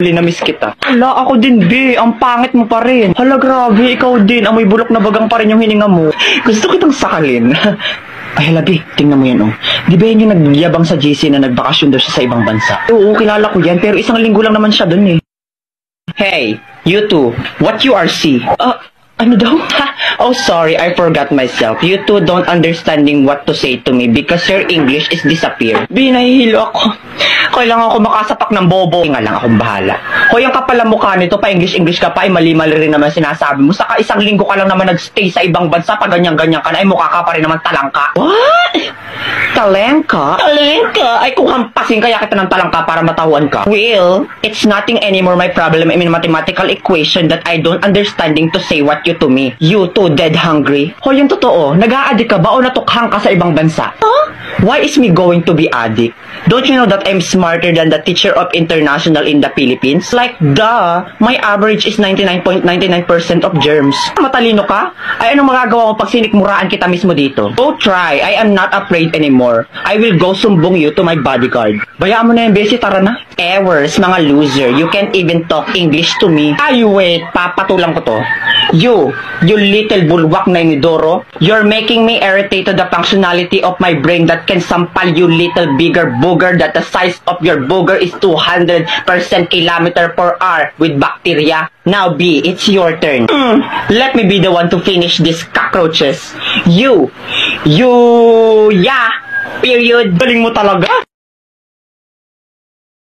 Linamiss kita. Hala, ako din, be. Ang pangit mo pa rin. Hala, grabe. Ikaw din. Amoy bulok na bagang pa rin yung hininga mo. Gusto kitang sakalin. Ay, hala, be. Tingnan mo yan, oh. Di ba yan yung nagyabang sa GC na nagbakasyon daw siya sa ibang bansa? Oo, kilala ko yan. Pero isang linggo lang naman siya dun, eh. Hey, you two. What you are see? Ano daw? Oh, sorry, I forgot myself. You two don't understanding what to say to me because your English is disappear. Binahihilo ako. Kailangan ako makasapak ng bobo. Nga lang akong bahala. Hoy, ang kapal ang mukha nito, pa English ka pa, ay mali-mali rin naman sinasabi mo. Saka isang linggo ka lang naman nagstay sa ibang bansa, pa ganyan-ganyan ka na, ay mukha ka pa rin naman talangka. What? Talangka? Talangka? Ay kung hampasin kaya kita ng talangka para matawan ka. Well, it's nothing anymore my problem in mathematical equation that I don't understanding to say what you to me. You too dead hungry. Hoy, yung totoo, nag-a-addict ka ba o natukhang ka sa ibang bansa? Huh? Why is me going to be addict? Don't you know that I'm smarter than the teacher of international in the Philippines? Like, duh, my average is 99.99% of germs. Matalino ka? Ay, anong magagawa mo pag sinikmuraan kita mismo dito? Go try, I am not afraid anymore. I will go sumbong you to my bodyguard. Bayaan mo na yung besi, tara na. Ewers, mga loser, you can't even talk English to me. Ay, wait, papatulang ko to. You little bulwak na inidoro, you're making me irritate to the functionality of my brain that can sampal you little bigger booger that the size of your booger is 200% km/h with bacteria. Now B, it's your turn. Let me be the one to finish these cockroaches. Yeah, period. Galing mo talaga.